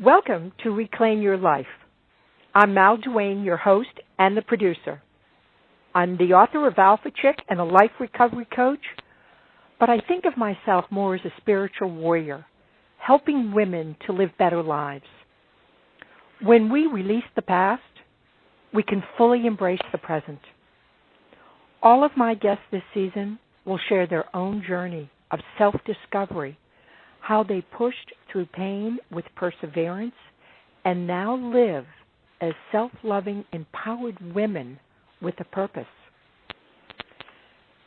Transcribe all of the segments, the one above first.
Welcome to Reclaim Your Life. I'm Duane, your host and the producer. I'm the author of Alpha Chick and a life recovery coach, but I think of myself more as a spiritual warrior, helping women to live better lives. When we release the past, we can fully embrace the present. All of my guests this season will share their own journey of self-discovery, how they pushed through pain with perseverance and now live as self-loving, empowered women with a purpose.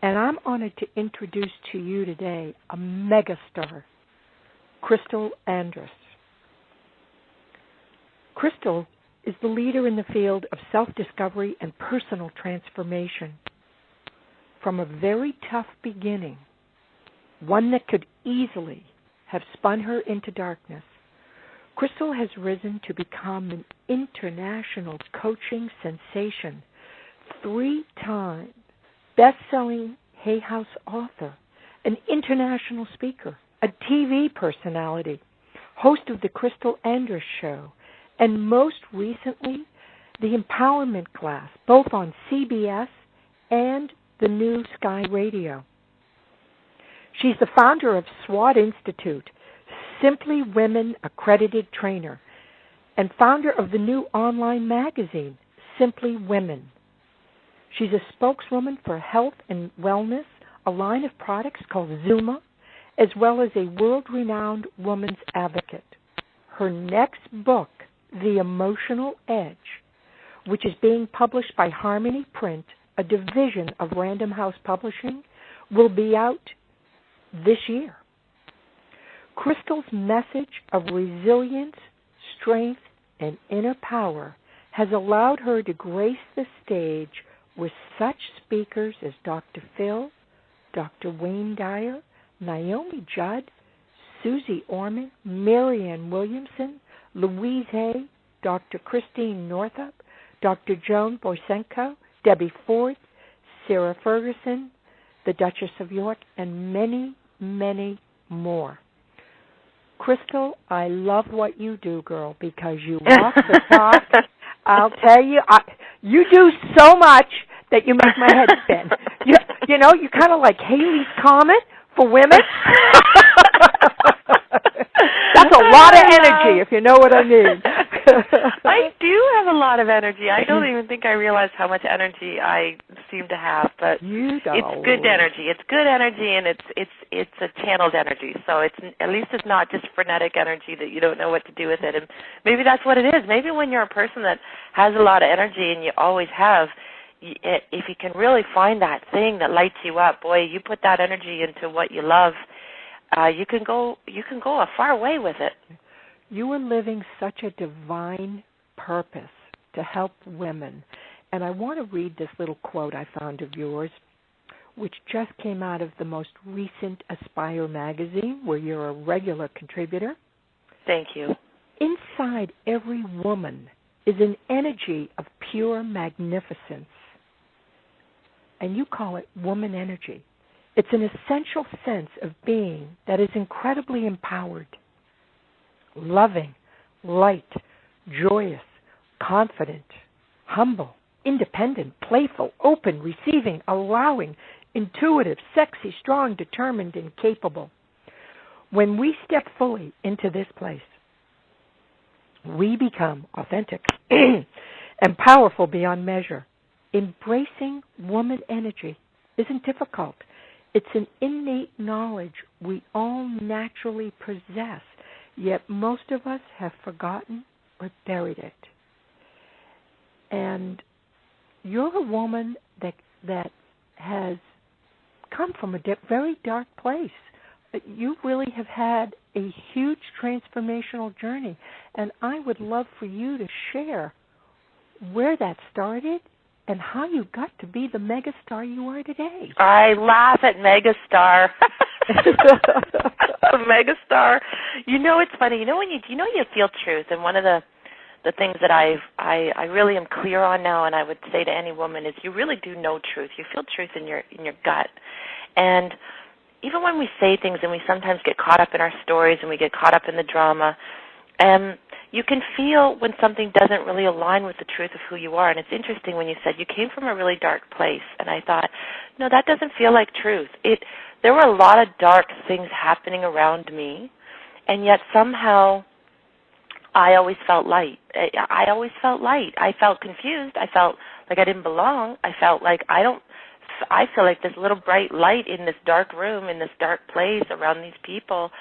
And I'm honored to introduce to you today a megastar, Crystal Andrus. Crystal is the leader in the field of self-discovery and personal transformation. From a very tough beginning, one that could easily have spun her into darkness, Crystal has risen to become an international coaching sensation, 3-time best-selling Hay House author, an international speaker, a TV personality, host of the Crystal Andrus Show, and most recently, the empowerment class, both on CBS and the new Sky Radio. She's the founder of S.W.A.T Institute, Simply Woman Accredited Trainer, and founder of the new online magazine, Simply Women. She's a spokeswoman for health and wellness, a line of products called Zooma, as well as a world-renowned woman's advocate. Her next book, The Emotional Edge, which is being published by Harmony Print, a division of Random House Publishing, will be out this year. Crystal's message of resilience, strength, and inner power has allowed her to grace the stage with such speakers as Dr. Phil, Dr. Wayne Dyer, Naomi Judd, Susie Orman, Marianne Williamson, Louise Hay, Dr. Christine Northup, Dr. Joan Boysenko, Debbie Ford, Sarah Ferguson, the Duchess of York, and many, many more. Crystal, I love what you do, girl, because you walk the talk. I'll tell you, you do so much that you make my head spin. You know, you're kind of like Haley's Comet for women. That's a lot of energy, if you know what I mean. I do have a lot of energy. I don't even think I realize how much energy I seem to have, but it's good energy. It's good energy, and it's a channeled energy. So at least it's not just frenetic energy that you don't know what to do with it. And maybe that's what it is. Maybe when you're a person that has a lot of energy, and you always have, if you can really find that thing that lights you up, boy, you put that energy into what you love, you can go a far way with it. You are living such a divine purpose to help women. And I want to read this little quote I found of yours, which just came out of the most recent Aspire magazine, where you're a regular contributor. Thank you. Inside every woman is an energy of pure magnificence. And you call it woman energy. It's an essential sense of being that is incredibly empowered, loving, light, joyous, confident, humble, independent, playful, open, receiving, allowing, intuitive, sexy, strong, determined, and capable. When we step fully into this place, we become authentic and powerful beyond measure. Embracing woman energy isn't difficult. It's an innate knowledge we all naturally possess, yet most of us have forgotten or buried it. And you're a woman that has come from a very dark place. You really have had a huge transformational journey, and I would love for you to share where that started and how you got to be the megastar you are today. I laugh at megastar. Megastar. You know, it's funny. You know when you feel truth, and one of the things that I really am clear on now, and I would say to any woman, is you really do know truth. You feel truth in your gut, and even when we say things and we sometimes get caught up in our stories and we get caught up in the drama, you can feel when something doesn't really align with the truth of who you are. And it's interesting when you said you came from a really dark place, and I thought, no, that doesn't feel like truth. There were a lot of dark things happening around me, and yet somehow I always felt light. I always felt light. I felt confused. I felt like I didn't belong. I felt like I feel like this little bright light in this dark room, in this dark place around these people.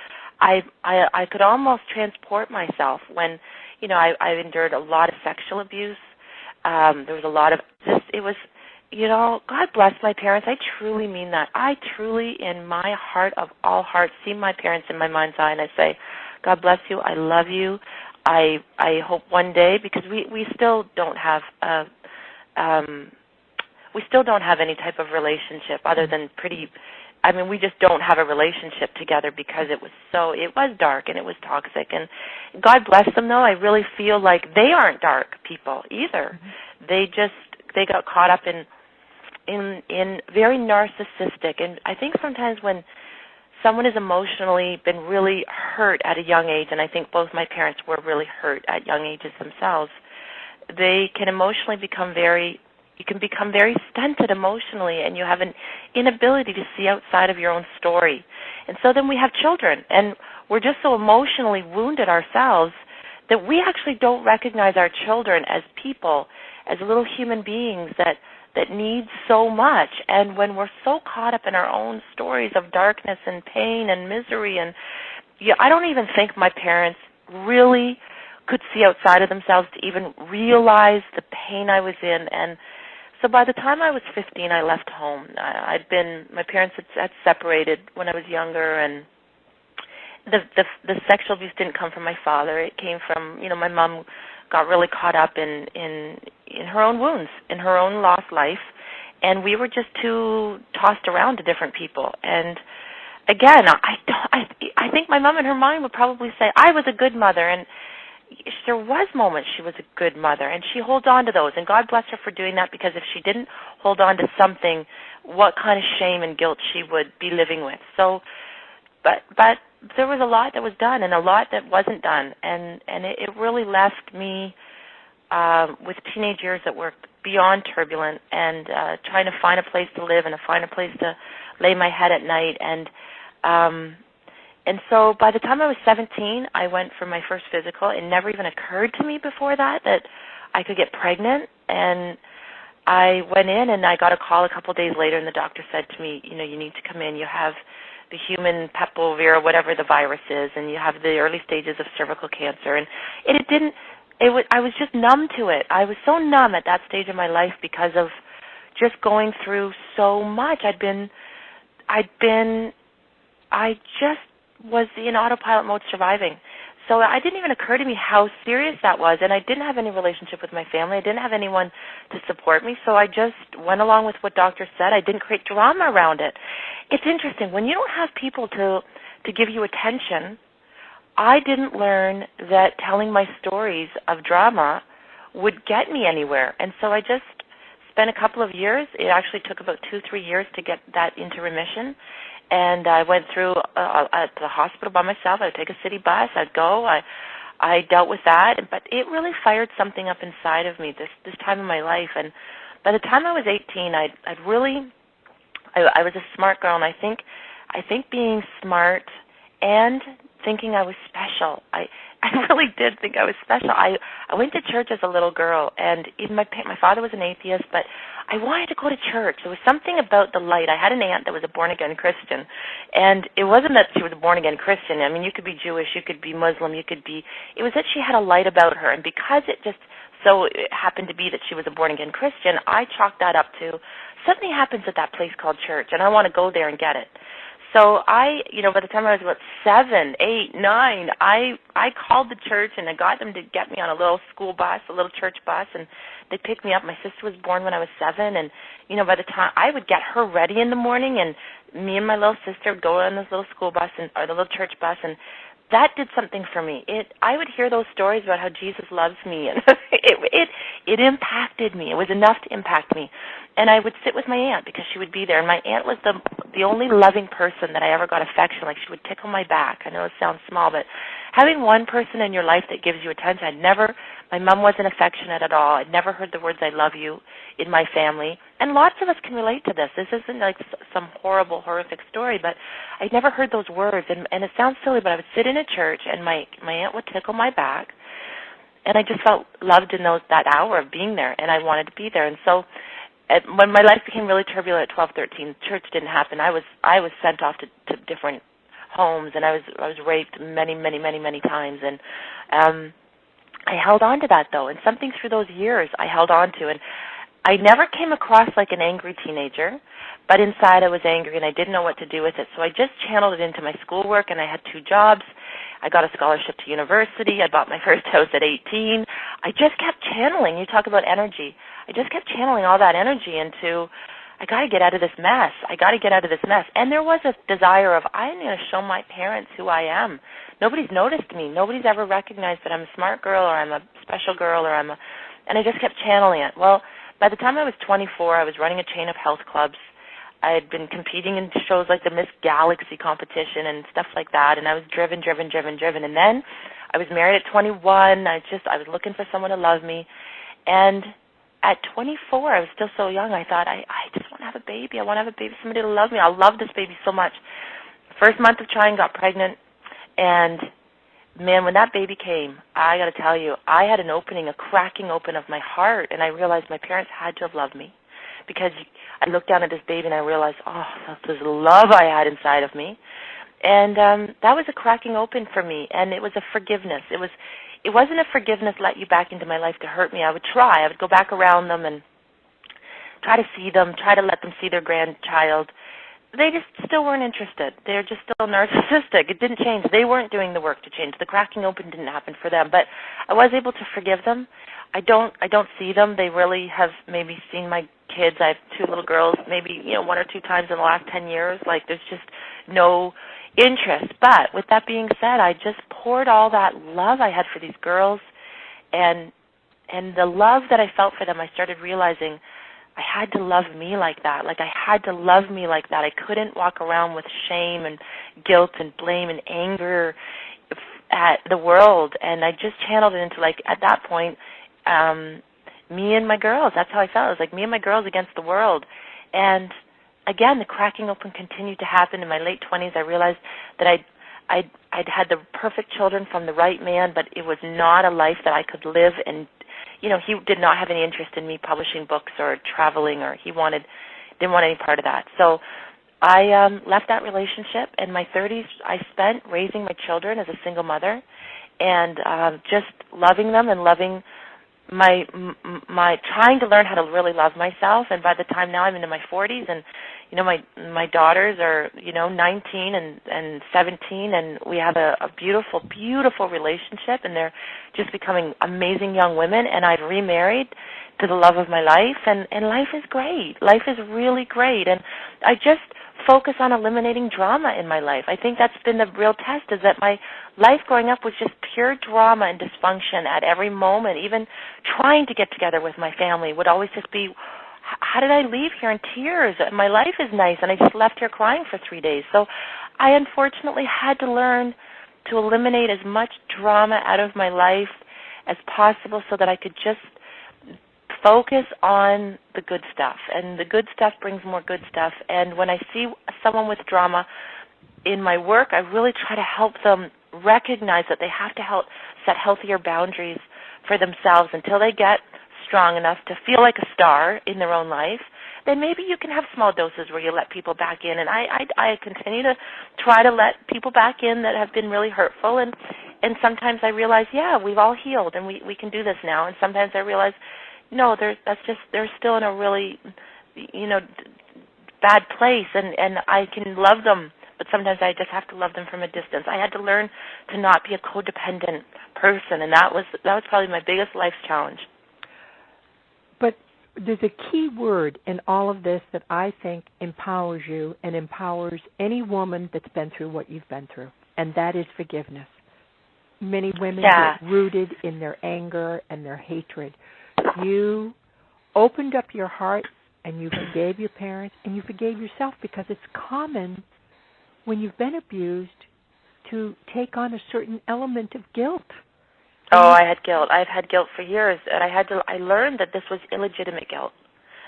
I could almost transport myself when, I endured a lot of sexual abuse. There was a lot of it was, God bless my parents. I truly mean that. I truly, in my heart of all hearts, see my parents in my mind's eye, and I say, God bless you. I love you. I hope one day, because we still don't have any type of relationship other than we just don't have a relationship together because it was dark and it was toxic. And God bless them, though. I really feel like they aren't dark people either. Mm-hmm. They got caught up in very narcissistic. And I think sometimes when someone has emotionally been really hurt at a young age, and I think both my parents were really hurt at young ages themselves, they can emotionally become very stunted emotionally, and you have an inability to see outside of your own story. And so then we have children, and we're just so emotionally wounded ourselves that we actually don't recognize our children as people, as little human beings that need so much. And when we're so caught up in our own stories of darkness and pain and misery, and I don't even think my parents really could see outside of themselves to even realize the pain I was in. And so by the time I was 15, I left home. My parents had separated when I was younger, and the sexual abuse didn't come from my father. It came from, my mom got really caught up in her own wounds, in her own lost life, and we were just too tossed around to different people. And again, I think my mom in her mind would probably say I was a good mother, and there was moments she was a good mother, and she holds on to those, and God bless her for doing that, because if she didn't hold on to something, what kind of shame and guilt she would be living with. So, but there was a lot that was done and a lot that wasn't done, and it really left me with teenage years that were beyond turbulent, and trying to find a place to live and to find a place to lay my head at night. And so by the time I was 17, I went for my first physical. It never even occurred to me before that I could get pregnant. And I went in, and I got a call a couple of days later, and the doctor said to me, you need to come in. You have the human papillomavirus, whatever the virus is, and you have the early stages of cervical cancer. And I was just numb to it. I was so numb at that stage of my life because of just going through so much. I just was in autopilot mode surviving. So it didn't even occur to me how serious that was, and I didn't have any relationship with my family. I didn't have anyone to support me, so I just went along with what doctors said. I didn't create drama around it. It's interesting. When you don't have people to give you attention, I didn't learn that telling my stories of drama would get me anywhere, and so I just spent a couple of years. It actually took about 2-3 years to get that into remission. And I went through at the hospital by myself. I would take a city bus. I'd go. I dealt with that. But it really fired something up inside of me this time in my life. And by the time I was 18, I was a smart girl. And I think being smart and thinking I was special. I really did think I was special. I went to church as a little girl, and even my father was an atheist, but I wanted to go to church. There was something about the light. I had an aunt that was a born-again Christian, and it wasn't that she was a born-again Christian. I mean, you could be Jewish, you could be Muslim, it was that she had a light about her, and because it just so it happened to be that she was a born-again Christian, I chalked that up to something happens at that place called church, and I want to go there and get it. So by the time I was about 7, 8, 9, I called the church, and I got them to get me on a little school bus, a little church bus, and they picked me up. My sister was born when I was 7, and, by the time I would get her ready in the morning, and me and my little sister would go on this little school bus or the little church bus, and that did something for me. I would hear those stories about how Jesus loves me, and it impacted me. It was enough to impact me. And I would sit with my aunt because she would be there, and my aunt was the only loving person that I ever got affection. Like, she would tickle my back. I know it sounds small, but having one person in your life that gives you attention. My mom wasn't affectionate at all. I'd never heard the words "I love you" in my family. And lots of us can relate to this. This isn't like some horrible, horrific story, but I'd never heard those words. And it sounds silly, but I would sit in a church, and my aunt would tickle my back, and I just felt loved in that hour of being there, and I wanted to be there. And so when my life became really turbulent at 12, 13, church didn't happen. I was sent off to different homes, and I was raped many, many, many, many times. And I held on to that, though, and something through those years I held on to. And I never came across like an angry teenager, but inside I was angry, and I didn't know what to do with it. So I just channeled it into my schoolwork, and I had 2 jobs. I got a scholarship to university. I bought my first house at 18. I just kept channeling. You talk about energy. I just kept channeling all that energy into, I got to get out of this mess. I got to get out of this mess. And there was a desire of, I'm going to show my parents who I am. Nobody's noticed me. Nobody's ever recognized that I'm a smart girl or I'm a special girl and I just kept channeling it. Well, by the time I was 24, I was running a chain of health clubs. I had been competing in shows like the Miss Galaxy competition and stuff like that, and I was driven. And then I was married at 21. I was looking for someone to love me. And at 24, I was still so young, I thought, I just want to have a baby. I want to have a baby, somebody to love me. I love this baby so much. First month of trying, got pregnant, and man, when that baby came, I got to tell you, I had a cracking open of my heart, and I realized my parents had to have loved me, because I looked down at this baby and I realized, that's this love I had inside of me. And that was a cracking open for me, and it was a forgiveness. It wasn't a forgiveness, let you back into my life to hurt me. I would try. I would go back around them and try to see them, try to let them see their grandchild. They just still weren't interested. They're just still narcissistic. It didn't change. They weren't doing the work to change. The cracking open didn't happen for them. But I was able to forgive them. I don't see them. They really have maybe seen my kids. I have 2 little girls, maybe 1 or 2 times in the last 10 years. Like, there's just no interest. But with that being said, I just poured all that love I had for these girls, and the love that I felt for them, I started realizing I had to love me like that. Like, I had to love me like that. I couldn't walk around with shame and guilt and blame and anger at the world. And I just channeled it into, like, at that point, me and my girls. That's how I felt. It was like me and my girls against the world. And again, the cracking open continued to happen. In my late 20s, I realized that I'd had the perfect children from the right man, but it was not a life that I could live. And he did not have any interest in me publishing books or traveling, or didn't want any part of that. So I left that relationship. In my 30s, I spent raising my children as a single mother, and just loving them and loving my trying to learn how to really love myself. And by the time now I'm into my 40s, and my daughters are 19 and 17, and we have a beautiful, beautiful relationship, and they're just becoming amazing young women. And I've remarried to the love of my life, and life is great. Life is really great, and I just focus on eliminating drama in my life. I think that's been the real test, is that my life growing up was just pure drama and dysfunction at every moment. Even trying to get together with my family would always just be, how did I leave here in tears? My life is nice, and I just left here crying for 3 days. So I unfortunately had to learn to eliminate as much drama out of my life as possible so that I could just focus on the good stuff. And the good stuff brings more good stuff. And when I see someone with drama in my work, I really try to help them recognize that they have to set healthier boundaries for themselves until they get strong enough to feel like a star in their own life. Then maybe you can have small doses where you let people back in. And I continue to try to let people back in that have been really hurtful. And sometimes I realize, we've all healed, and we can do this now. And sometimes I realize, no, they're still in a really, bad place, and I can love them, but sometimes I just have to love them from a distance. I had to learn to not be a codependent person, and that was probably my biggest life challenge. But there's a key word in all of this that I think empowers you and empowers any woman that's been through what you've been through, and that is forgiveness. Many women get rooted in their anger and their hatred. You opened up your heart, and you forgave your parents, and you forgave yourself, because it's common when you've been abused to take on a certain element of guilt. Oh, I had guilt. I've had guilt for years, and I learned that this was illegitimate guilt.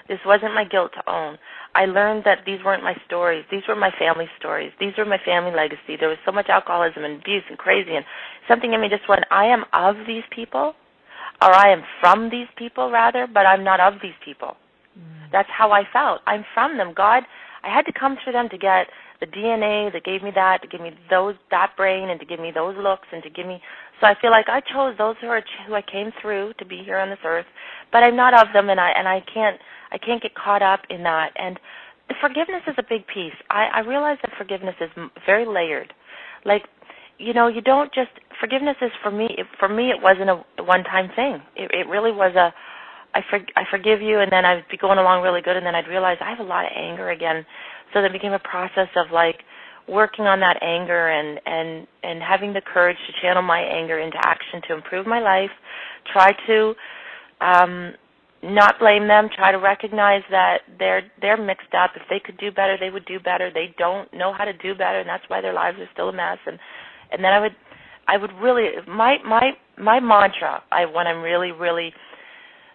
This wasn't my guilt to own. I learned that these weren't my stories. These were my family stories. These were my family legacy. There was so much alcoholism and abuse and crazy, and something in me just went, I am of these people, or I am from these people, rather, but I'm not of these people. That's how I felt. I'm from them. God, I had to come through them to get the DNA that gave me that, to give me that brain, and to give me those looks, and to give me. So I feel like I chose those who I came through to be here on this earth, but I'm not of them, and I can't get caught up in that. And the forgiveness is a big piece. I realize that forgiveness is very layered. Like, you don't just forgiveness is for me. For me, it wasn't a one-time thing. It really was I forgive you, and then I'd be going along really good, and then I'd realize I have a lot of anger again. So that became a process of like working on that anger and having the courage to channel my anger into action to improve my life. Try to not blame them. Try to recognize that they're mixed up. If they could do better, they would do better. They don't know how to do better, and that's why their lives are still a mess. And then I would really my mantra when I'm really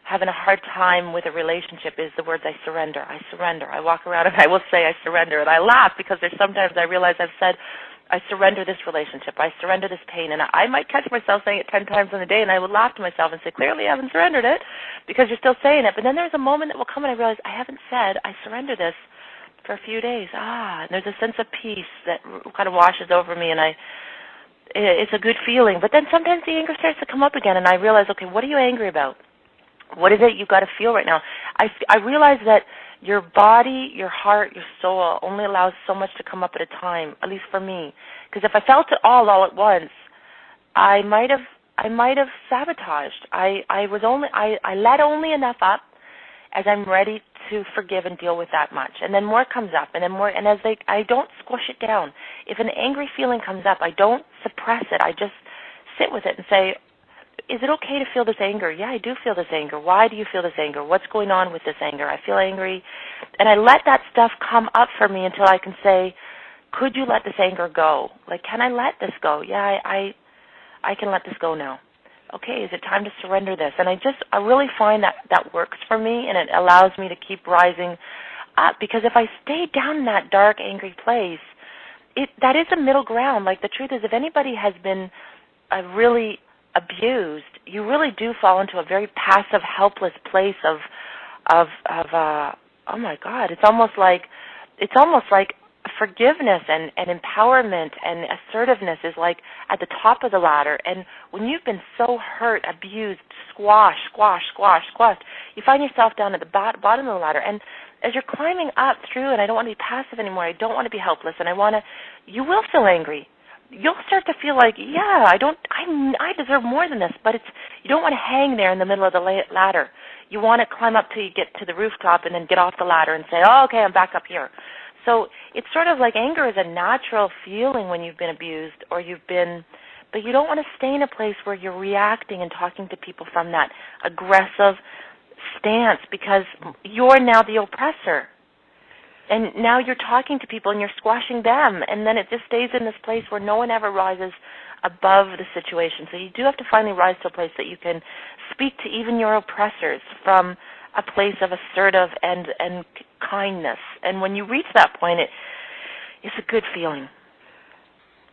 having a hard time with a relationship is the words I surrender. I surrender. I walk around and I will say I surrender, and I laugh because there's sometimes I realize I've said I surrender this relationship. I surrender this pain, and I might catch myself saying it 10 times in a day, and I would laugh to myself and say, clearly I haven't surrendered it because you're still saying it. But then there's a moment that will come and I realize I haven't said I surrender this for a few days. And there's a sense of peace that kind of washes over me, and it's a good feeling. But then sometimes the anger starts to come up again, and I realize, okay, what are you angry about? What is it you've got to feel right now? I realize that your body, your heart, your soul only allows so much to come up at a time, at least for me. Because if I felt it all at once, I might have sabotaged. I let only enough up as I'm ready to forgive and deal with that much. And then more comes up, and then more, and I don't squish it down. If an angry feeling comes up, I don't suppress it. I just sit with it and say, is it okay to feel this anger? Yeah, I do feel this anger. Why do you feel this anger? What's going on with this anger? I feel angry. And I let that stuff come up for me until I can say, could you let this anger go? Like, can I let this go? Yeah, I can let this go now. Okay, is it time to surrender this? And I really find that works for me, and it allows me to keep rising up, because if I stay down in that dark, angry place, that is a middle ground. Like, the truth is, if anybody has been really abused, you really do fall into a very passive, helpless place of oh my God, it's almost like forgiveness and empowerment and assertiveness is like at the top of the ladder. And when you've been so hurt, abused, squashed, you find yourself down at the bottom of the ladder. And as you're climbing up through, and I don't want to be passive anymore, I don't want to be helpless, and you will feel angry. You'll start to feel like, yeah, I deserve more than this, but you don't want to hang there in the middle of the ladder. You want to climb up till you get to the rooftop and then get off the ladder and say, oh, okay, I'm back up here. So it's sort of like anger is a natural feeling when you've been abused but you don't want to stay in a place where you're reacting and talking to people from that aggressive stance, because you're now the oppressor. And now you're talking to people and you're squashing them, and then it just stays in this place where no one ever rises above the situation. So you do have to finally rise to a place that you can speak to even your oppressors from a place of assertive and kindness. And when you reach that point, it's a good feeling.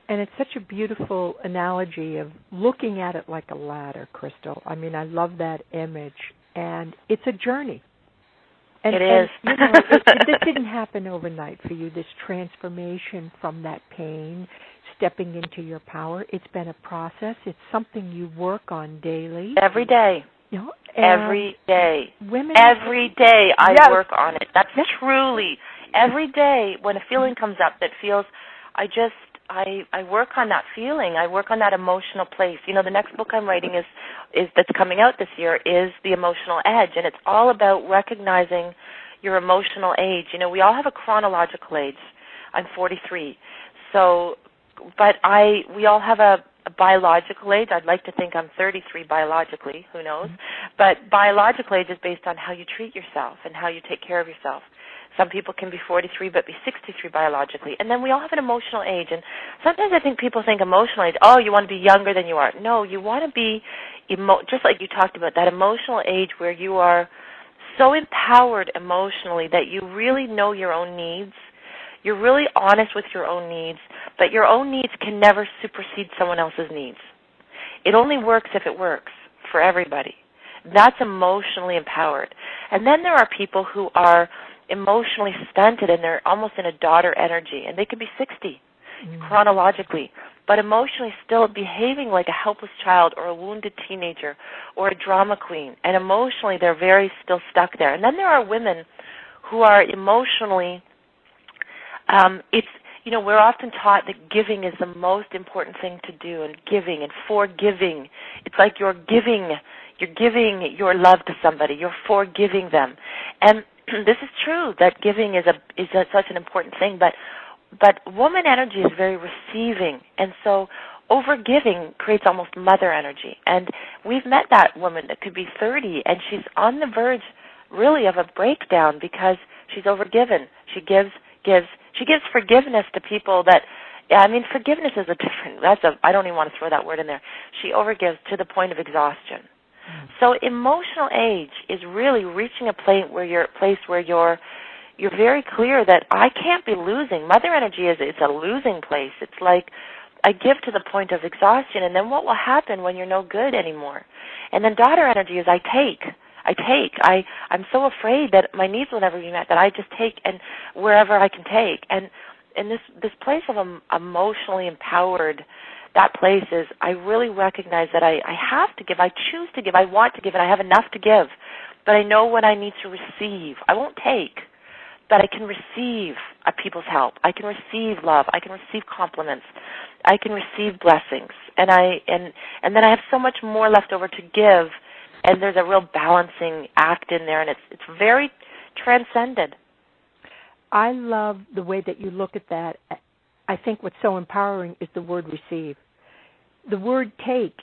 And it's such a beautiful analogy of looking at it like a ladder, Crystal. I mean, I love that image. And it's a journey. And, it is. And, this didn't happen overnight for you, this transformation from that pain, stepping into your power. It's been a process. It's something you work on daily. Every day. Every day. Every day I work on it. That's truly every day when a feeling comes up that feels, I work on that feeling. I work on that emotional place. The next book I'm writing is that's coming out this year is The Emotional Edge, and it's all about recognizing your emotional age. We all have a chronological age. I'm 43. But we all have a biological age. I'd like to think I'm 33 biologically. Who knows? But biological age is based on how you treat yourself and how you take care of yourself. Some people can be 43 but be 63 biologically. And then we all have an emotional age. And sometimes I think people think emotional age, oh, you want to be younger than you are. No, you want to be, just like you talked about, that emotional age where you are so empowered emotionally that you really know your own needs. You're really honest with your own needs, but your own needs can never supersede someone else's needs. It only works if it works for everybody. That's emotionally empowered. And then there are people who are emotionally stunted and they're almost in a daughter energy, and they could be 60 chronologically, but emotionally still behaving like a helpless child or a wounded teenager or a drama queen, and emotionally they're very still stuck there. And then there are women who are emotionally, we're often taught that giving is the most important thing to do, and giving and forgiving. It's like you're giving your love to somebody, you're forgiving them. And this is true that giving is such an important thing, but woman energy is very receiving, and so overgiving creates almost mother energy. And we've met that woman that could be 30, and she's on the verge really of a breakdown because she's overgiven. She gives forgiveness to people that, forgiveness is I don't even want to throw that word in there. She overgives to the point of exhaustion. So emotional age is really reaching a place where you're very clear that I can't be losing. Mother energy it's a losing place. It's like I give to the point of exhaustion, and then what will happen when you're no good anymore? And then daughter energy is I take. I'm so afraid that my needs will never be met that I just take and wherever I can take. And this place of emotionally empowered, that place is I really recognize that I have to give. I choose to give. I want to give, and I have enough to give. But I know when I need to receive. I won't take, but I can receive people's help. I can receive love. I can receive compliments. I can receive blessings. And then I have so much more left over to give. And there's a real balancing act in there, and it's very transcended. I love the way that you look at that. I think what's so empowering is the word receive. The word take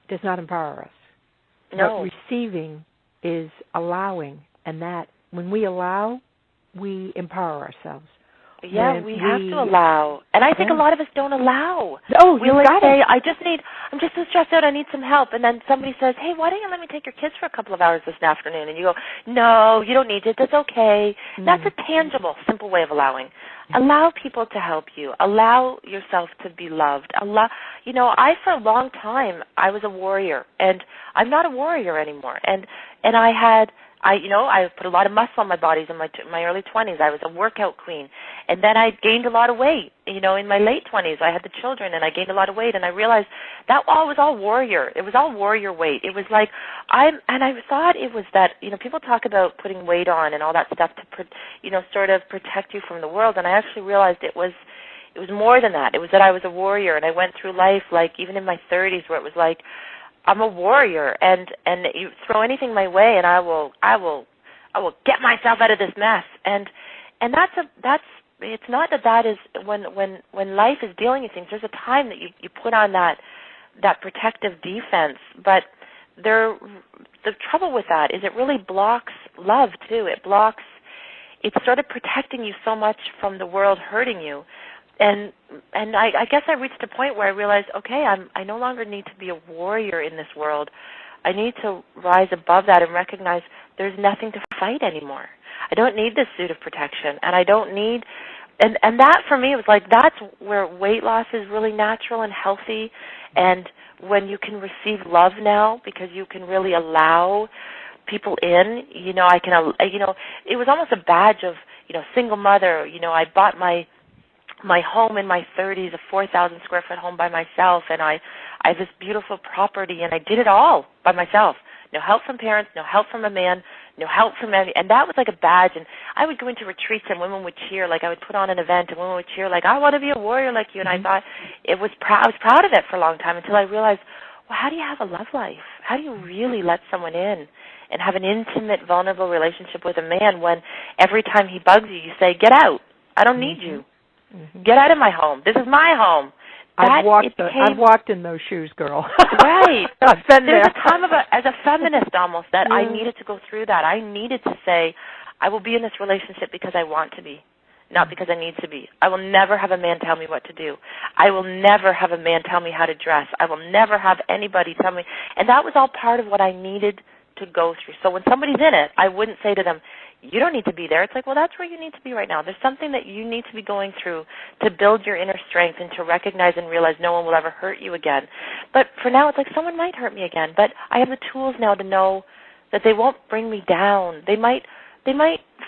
does not empower us. No. But receiving is allowing, and that when we allow, we empower ourselves. Yeah, we have to allow. And I think a lot of us don't allow. Oh, you got it. I'm just so stressed out, I need some help. And then somebody says, hey, why don't you let me take your kids for a couple of hours this afternoon? And you go, no, you don't need it. That's okay. That's a tangible, simple way of allowing. Allow people to help you. Allow yourself to be loved. For a long time, I was a warrior. And I'm not a warrior anymore. And I put a lot of muscle on my body in my early 20s. I was a workout queen. And then I gained a lot of weight. In my late 20s, I had the children, and I gained a lot of weight. And I realized that was all warrior. It was all warrior weight. It was like I thought it was that, people talk about putting weight on and all that stuff to, sort of protect you from the world. And I actually realized it was more than that. It was that I was a warrior. And I went through life, like even in my 30s, where it was like, I'm a warrior, and you throw anything my way, and I will get myself out of this mess. And it's not that is when life is dealing with things. There's a time that you put on that protective defense, but the trouble with that is it really blocks love too. It's sort of protecting you so much from the world hurting you. And I guess I reached a point where I realized, okay, I no longer need to be a warrior in this world. I need to rise above that and recognize there's nothing to fight anymore. I don't need this suit of protection, and I don't need, and that for me was like that's where weight loss is really natural and healthy, and when you can receive love now because you can really allow people in. It was almost a badge of single mother. I bought my home in my 30s, a 4,000 square foot home by myself, and I have this beautiful property, and I did it all by myself. No help from parents, no help from a man, no help from any, and that was like a badge. And I would go into retreats, and women would cheer. Like I would put on an event, and women would cheer, like I want to be a warrior like you. And I thought I was proud of it for a long time until I realized, well, how do you have a love life? How do you really let someone in and have an intimate, vulnerable relationship with a man when every time he bugs you, you say, get out. I don't need you. Get out of my home. This is my home. I've walked in those shoes, girl. Right. I've been There's there. a time as a feminist almost that I needed to go through that. I needed to say, I will be in this relationship because I want to be, not because I need to be. I will never have a man tell me what to do. I will never have a man tell me how to dress. I will never have anybody tell me. And that was all part of what I needed to go through. So when somebody's in it, I wouldn't say to them, you don't need to be there. It's like, well, that's where you need to be right now. There's something that you need to be going through to build your inner strength and to recognize and realize no one will ever hurt you again. But for now, it's like someone might hurt me again, but I have the tools now to know that they won't bring me down. They might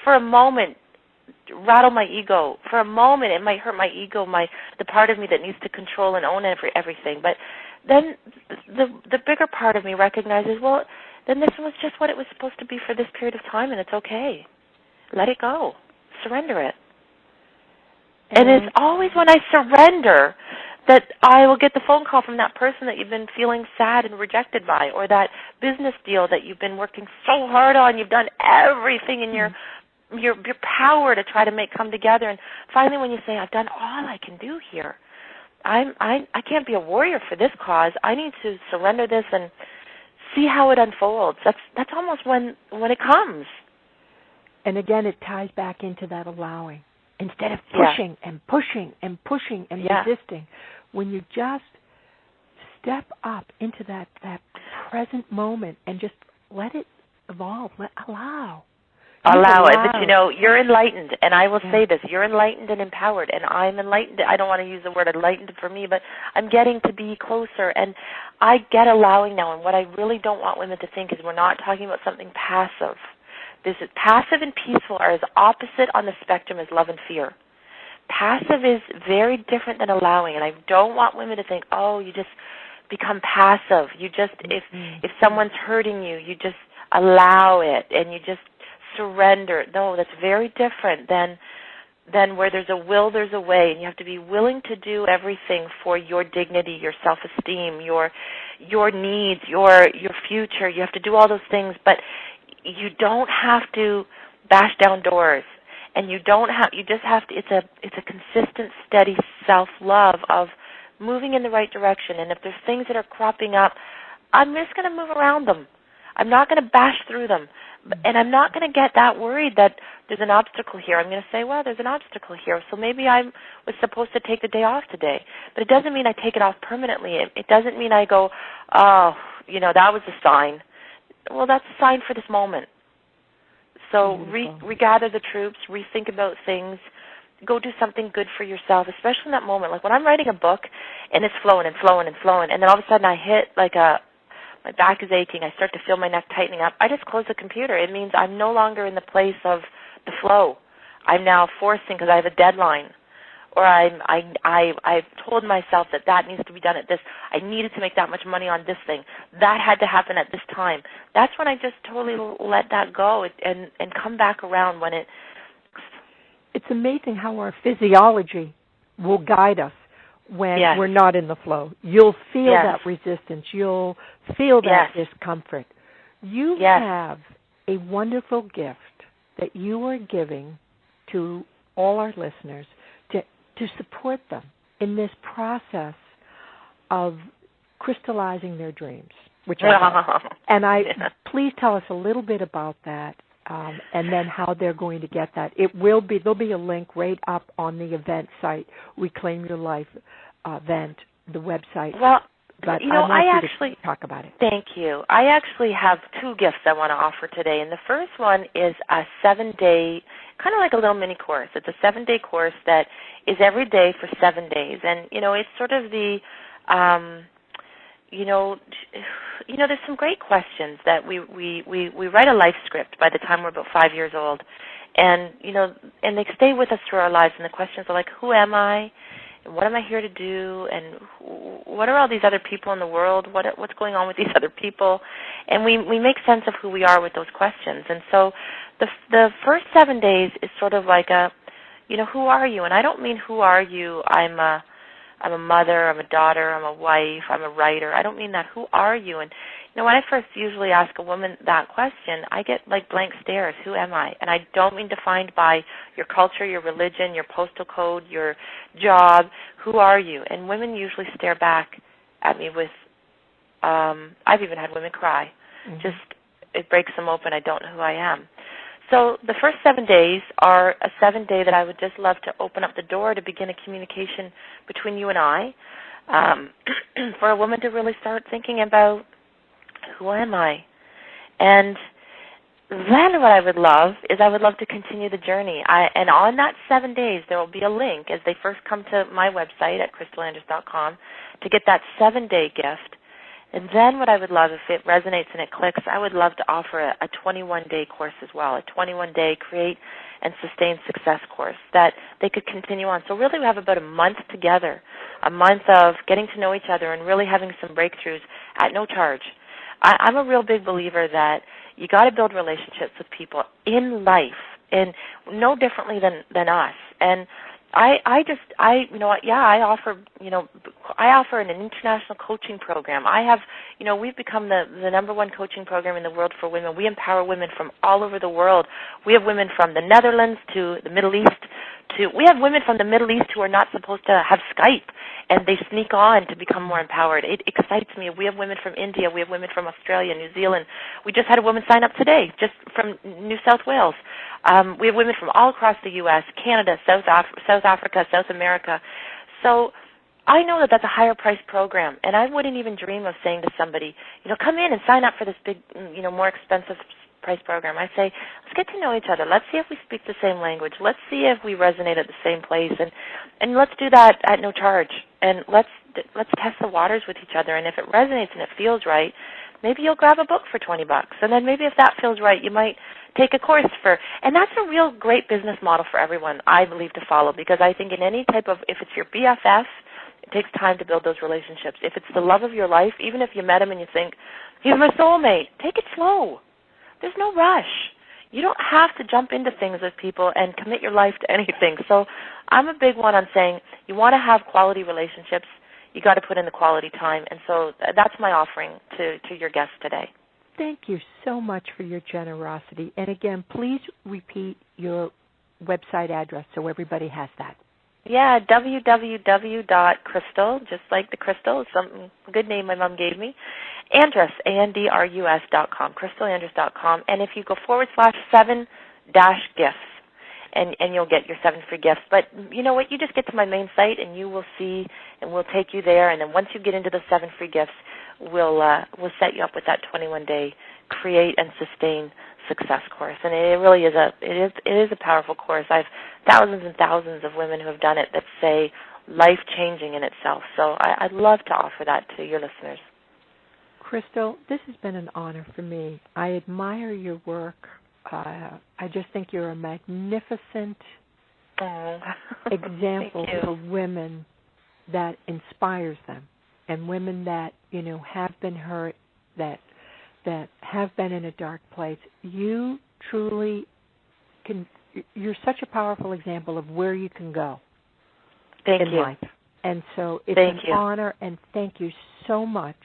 for a moment rattle my ego. For a moment, it might hurt my ego, the part of me that needs to control and own everything. But then the bigger part of me recognizes, well, then this was just what it was supposed to be for this period of time, and it's okay. Let it go. Surrender it. And it's always when I surrender that I will get the phone call from that person that you've been feeling sad and rejected by, or that business deal that you've been working so hard on. You've done everything in your power to try to make come together. And finally when you say, I've done all I can do here, I can't be a warrior for this cause. I need to surrender this and see how it unfolds. That's almost when it comes. And again, it ties back into that allowing. Instead of pushing and pushing and pushing and resisting, when you just step up into that present moment and just let it evolve, allow. Allow it. But, you're enlightened, and I will say this, you're enlightened and empowered, and I'm enlightened. I don't want to use the word enlightened for me, but I'm getting to be closer, and I get allowing now, and what I really don't want women to think is we're not talking about something passive. Passive and peaceful are as opposite on the spectrum as love and fear. Passive is very different than allowing, and I don't want women to think, oh, you just become passive. You just, if someone's hurting you, you just allow it, and you just surrender. No, that's very different than where there's a will, there's a way, and you have to be willing to do everything for your dignity, your self-esteem, your needs, your future. You have to do all those things, but you don't have to bash down doors, and you just have to. It's a consistent, steady self-love of moving in the right direction. And if there's things that are cropping up, I'm just going to move around them. I'm not going to bash through them. And I'm not going to get that worried that there's an obstacle here. I'm going to say, well, there's an obstacle here, so maybe I was supposed to take the day off today. But it doesn't mean I take it off permanently. It doesn't mean I go, oh, that was a sign. Well, that's a sign for this moment. So regather the troops, rethink about things, go do something good for yourself, especially in that moment. Like when I'm writing a book and it's flowing and flowing and flowing, and then all of a sudden I hit my back is aching, I start to feel my neck tightening up, I just close the computer. It means I'm no longer in the place of the flow. I'm now forcing because I have a deadline. Or I've told myself that needs to be done at this. I needed to make that much money on this thing. That had to happen at this time. That's when I just totally let that go and come back around when it... It's amazing how our physiology will guide us when we're not in the flow. You'll feel that resistance. You'll feel that discomfort. You have a wonderful gift that you are giving to all our listeners to support them in this process of crystallizing their dreams. Please tell us a little bit about that, and then how they're going to get that. There'll be a link right up on the event site, Reclaim Your Life event, the website. Well, but I actually talk about it. Thank you. I actually have two gifts I want to offer today, and the first one is a 7-day, kind of like a little mini course. It's a 7-day course that is every day for 7 days, and it's sort of the, there's some great questions that we write a life script by the time we're about 5 years old, and and they stay with us through our lives. And the questions are like, who am I? What am I here to do? And what are all these other people in the world? What's going on with these other people? And we make sense of who we are with those questions. And so the first 7 days is sort of like who are you? And I don't mean who are you, I'm a mother, I'm a daughter, I'm a wife, I'm a writer. I don't mean that. Who are you? And when I first usually ask a woman that question, I get like blank stares. Who am I? And I don't mean defined by your culture, your religion, your postal code, your job. Who are you? And women usually stare back at me with, I've even had women cry. Mm-hmm. Just, it breaks them open. I don't know who I am. So the first 7 days are a 7-day that I would just love to open up the door to begin a communication between you and I, for a woman to really start thinking about, who am I? And then what I would love is I would love to continue the journey. And on that 7 days, there will be a link as they first come to my website at crystalandrus.com to get that 7-day gift. And then what I would love, if it resonates and it clicks, I would love to offer a 21-day course as well, a 21-day Create and Sustain Success course that they could continue on. So really we have about a month together, a month of getting to know each other and really having some breakthroughs at no charge. I'm a real big believer that you got to build relationships with people in life, and no differently than us. And I offer an international coaching program. We've become the number one coaching program in the world for women. We empower women from all over the world. We have women from the Netherlands to the Middle East. We have women from the Middle East who are not supposed to have Skype, and they sneak on to become more empowered. It excites me. We have women from India. We have women from Australia, New Zealand. We just had a woman sign up today, just from New South Wales. We have women from all across the U.S., Canada, South Africa, South America. So I know that that's a higher price program, and I wouldn't even dream of saying to somebody, come in and sign up for this big, more expensive price program. I say, let's get to know each other. Let's see if we speak the same language. Let's see if we resonate at the same place, and let's do that at no charge. And let's test the waters with each other. And if it resonates and it feels right, maybe you'll grab a book for $20, and then maybe if that feels right, you might take a course and that's a real great business model for everyone, I believe, to follow, because I think in any type of, if it's your BFF, it takes time to build those relationships. If it's the love of your life, even if you met him and you think, he's my soulmate, take it slow. There's no rush. You don't have to jump into things with people and commit your life to anything. So I'm a big one on saying you want to have quality relationships, you got to put in the quality time. And so that's my offering to your guests today. Thank you so much for your generosity. And again, please repeat your website address so everybody has that. Yeah, www.crystal, just like the crystal, some good name my mom gave me, Andrus, ANDRUS.com, crystalandrus.com. And if you go /7-gifts, and you'll get your 7 free gifts. But you know what? You just get to my main site, and you will see, and we'll take you there. And then once you get into the 7 free gifts, we'll set you up with that 21-day Create and Sustain Success course. And it really is a powerful course. I've thousands and thousands of women who have done it that say life-changing in itself. So I'd love to offer that to your listeners. Crystal, this has been an honor for me. I admire your work. I just think you're a magnificent example for women that inspires them, and women that have been hurt, that have been in a dark place. You truly can. You're such a powerful example of where you can go in life, and so it's an honor. And thank you so much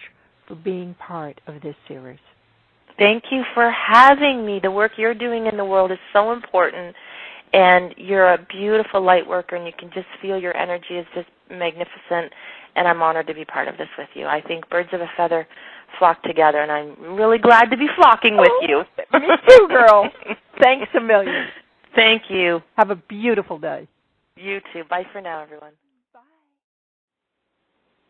for being part of this series. Thank you for having me. The work you're doing in the world is so important, and you're a beautiful light worker, and you can just feel your energy is just magnificent, and I'm honored to be part of this with you. I think birds of a feather flock together, and I'm really glad to be flocking with you. Me too, girl. Thanks a million. Thank you. Have a beautiful day. You too. Bye for now, everyone.